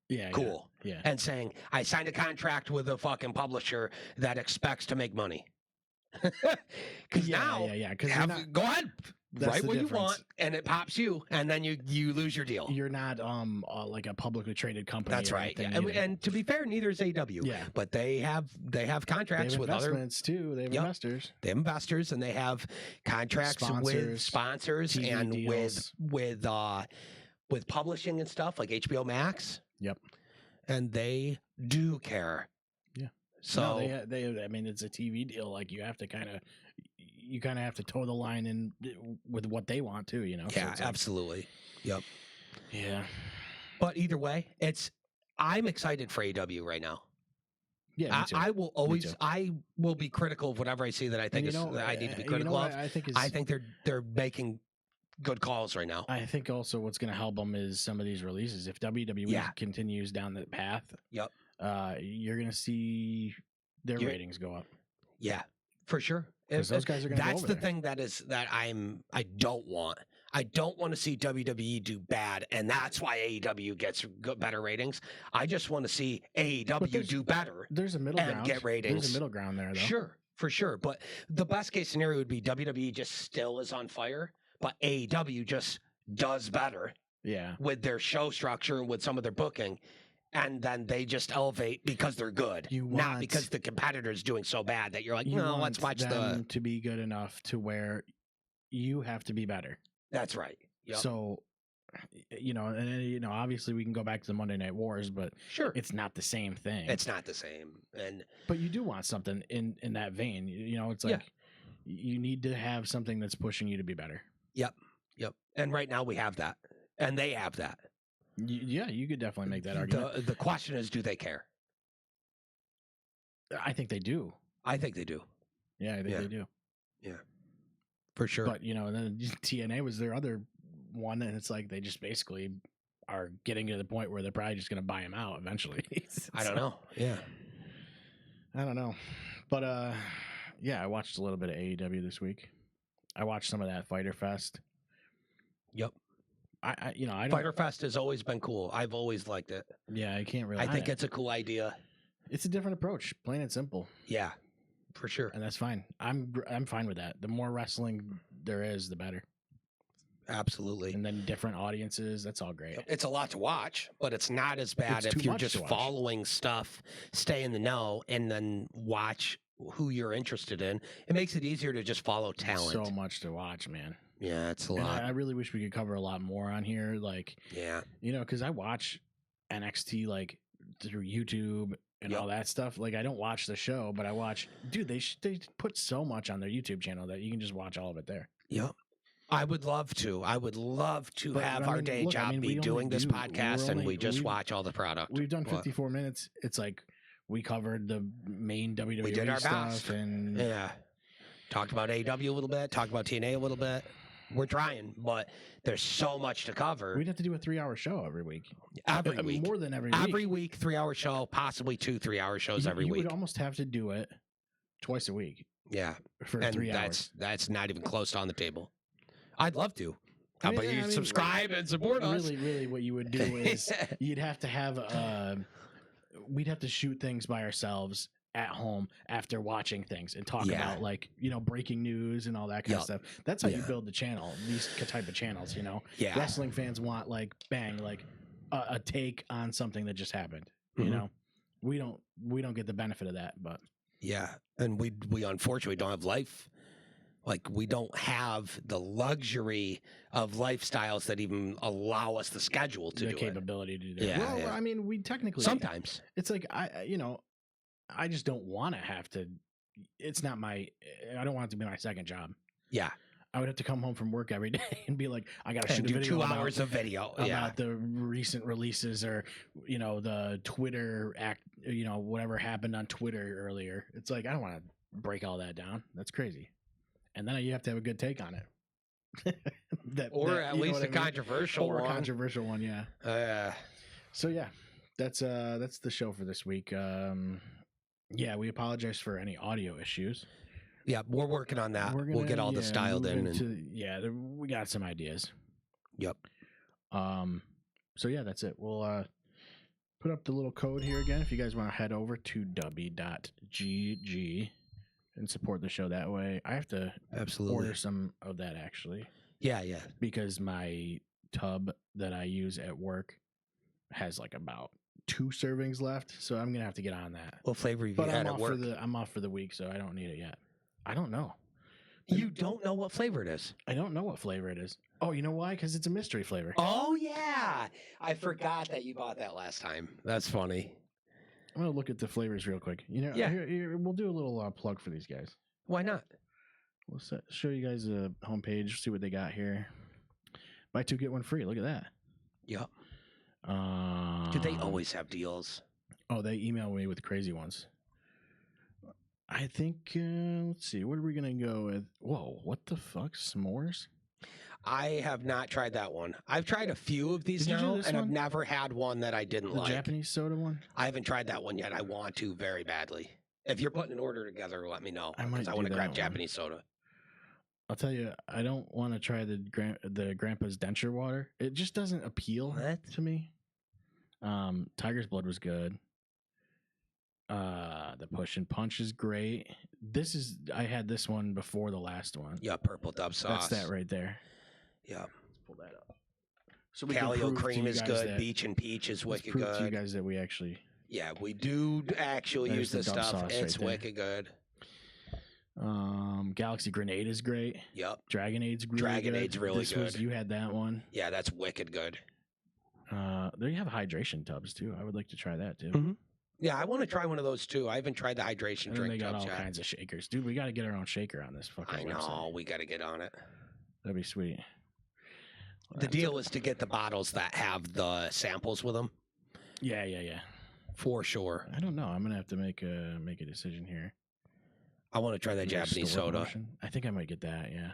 Yeah.
Cool.
Yeah.
And saying, I signed a contract with a fucking publisher that expects to make money. Because now, go ahead, write what you want, and it pops you, and then you lose your deal.
You're not like a publicly traded company.
That's right. Yeah. And to be fair, neither is AW. Yeah. But they have contracts with
investments too. They have investors.
They have investors, and they have contracts with sponsors
TV
and
deals.
with publishing and stuff like HBO Max.
Yep.
And they do care. So
I mean, it's a TV deal. Like, you have to kind of have to toe the line in with what they want too, you know?
Yeah, so absolutely. Yep.
Yeah.
But either way, I'm excited for AW right now.
Yeah, me too.
I will be critical of whatever I see that I think that I need to be critical of. I think they're making good calls right now.
I think also what's going to help them is some of these releases. If WWE continues down that path, you're going to see their ratings go up.
Yeah, for sure.
Because those guys are going to go over
That's the thing that I don't want. I don't want to see WWE do bad, and that's why AEW gets better ratings. I just want to see AEW do better.
There's a middle ground.
And get ratings.
There's a middle ground there, though.
Sure, for sure. But the best case scenario would be WWE just still is on fire, but AEW just does better.
Yeah.
With their show structure and with some of their booking. And then they just elevate because they're good, not because the competitor's doing so bad that you're like, no, let's watch them
to be good enough to where you have to be better.
That's right. Yep.
So, and obviously we can go back to the Monday Night Wars, but
sure,
it's not the same thing.
It's not the same,
but you do want something in that vein. It's like you need to have something that's pushing you to be better.
Yep. And right now we have that, and they have that.
Yeah, you could definitely make that argument.
The question is, do they care?
I think they do.
I think they do.
Yeah, I think they do.
Yeah, for sure.
But, and then TNA was their other one, and it's like they just basically are getting to the point where they're probably just going to buy him out eventually.
I don't know. Yeah.
I don't know. But, I watched a little bit of AEW this week. I watched some of that Fyter Fest.
Yep.
I don't.
Fyter Fest has always been cool. I've always liked it.
Yeah, I can't really.
I think it's a cool idea.
It's a different approach, plain and simple.
Yeah, for sure.
And that's fine. I'm fine with that. The more wrestling there is, the better.
Absolutely.
And then different audiences. That's all great.
It's a lot to watch, but it's not as bad if you're just following stuff, stay in the know, and then watch who you're interested in. It makes it easier to just follow talent.
So much to watch, man.
Yeah, it's a lot.
I really wish we could cover a lot more on here. Like, because I watch NXT like through YouTube and all that stuff. Like, I don't watch the show, but I watch. Dude, they put so much on their YouTube channel that you can just watch all of it there.
Yep. I would love to. I would love to have our day job be doing this podcast, and we just watch all the product.
We've done 54 minutes. It's like we covered the main WWE
we did our
stuff
best.
And
talked about AEW a little bit, talked about TNA a little bit. We're trying, but there's so much to cover.
We'd have to do a 3-hour show every week.
Every week.
More than every week.
Every week, 3-hour show, possibly 2 3-hour shows every week.
You would almost have to do it twice a week.
Yeah.
For 3 hours.
That's not even close to on the table. I'd love to. How about you subscribe and support us?
Really what you would do is you'd have to have we'd have to shoot things by ourselves at home after watching things and talk about breaking news and all that kind of stuff. That's how you build the channel, these type of channels,
Yeah.
Wrestling fans want bang, a take on something that just happened. You know, we don't get the benefit of that, but
yeah, and we unfortunately don't have life. Like, we don't have the luxury of lifestyles that even allow us the schedule to do
the capability to do that.
Yeah,
well,
yeah.
I mean, we technically
Sometimes
it's like I just don't want to have to. It's not I don't want it to be my second job.
Yeah.
I would have to come home from work every day and be like, I got to shoot a
do
video
2 hours of video
about the recent releases or, the Twitter whatever happened on Twitter earlier. It's like, I don't want to break all that down. That's crazy. And then you have to have a good take on it.
at least a controversial one.
Or a controversial one, yeah. So yeah, that's the show for this week. Yeah, we apologize for any audio issues.
Yeah, we're working on that. We'll get all this dialed in.
We got some ideas.
Yep.
So yeah, that's it. We'll put up the little code here again if you guys want to head over to w.gg and support the show that way. I have to order some of that actually.
Yeah.
Because my tub that I use at work has like about 2 servings left, so I'm gonna have to get on that.
What flavor you had at work?
I'm off for the week, so I don't need it yet. I don't know.
You don't know what flavor it is?
I don't know what flavor it is. Oh, you know why? Because it's a mystery flavor.
Oh yeah, I forgot that you bought that last time. That's funny.
I'm gonna look at the flavors real quick. Here, we'll do a little plug for these guys.
Why not?
We'll show you guys the homepage. See what they got here. Buy 2 get 1 free. Look at that.
Yep. Do they always have deals?
Oh, they email me with crazy ones. I think, let's see, what are we going to go with? Whoa, what the fuck? S'mores?
I have not tried that one. I've tried a few of these now, and I've never had one that I didn't like.
The Japanese soda one?
I haven't tried that one yet. I want to very badly. If you're putting an order together, let me know. I want to grab Japanese soda.
I'll tell you, I don't want to try the Grandpa's denture water. It just doesn't appeal to me. Tiger's Blood was good. The Push and Punch is great. I had this one before the last one.
Yeah, purple dub sauce.
That's that right there.
Yeah.
Let's pull that up. So
Calio cream is good. Beach and peach is wicked good.
Prove to you guys that we actually.
Yeah, we do actually use this stuff. It's wicked good.
Galaxy Grenade is great.
Yep.
Dragonade's
really good.
You had that one.
Yeah, that's wicked good.
They have hydration tubs too. I would like to try that too.
Mm-hmm. Yeah, I want to try one of those too. I haven't tried the hydration drink.
They got
all
kinds of shakers, dude. We got to get our own shaker on this fucking website.
I know. We got to get on it.
That'd be sweet.
The deal is to get the bottles that have the samples with them.
Yeah.
For sure.
I don't know. I'm gonna have to make a decision here.
I want to try that Japanese soda.
Promotion. I think I might get that. Yeah.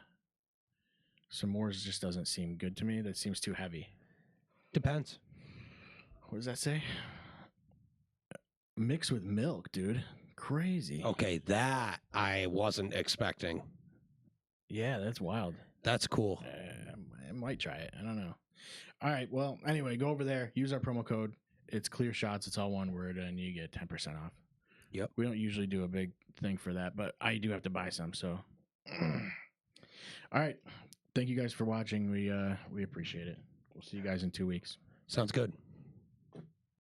S'mores just doesn't seem good to me. That seems too heavy.
Depends.
What does that say? Mixed with milk, dude. Crazy.
Okay, that I wasn't expecting.
Yeah, that's wild.
That's cool.
I might try it. I don't know. All right. Well, anyway, go over there. Use our promo code. It's Clear Shots. It's all one word, and you get 10% off.
Yep.
We don't usually do a big thing for that, but I do have to buy some. So, all right. Thank you guys for watching. We appreciate it. We'll see you guys in 2 weeks.
Sounds good.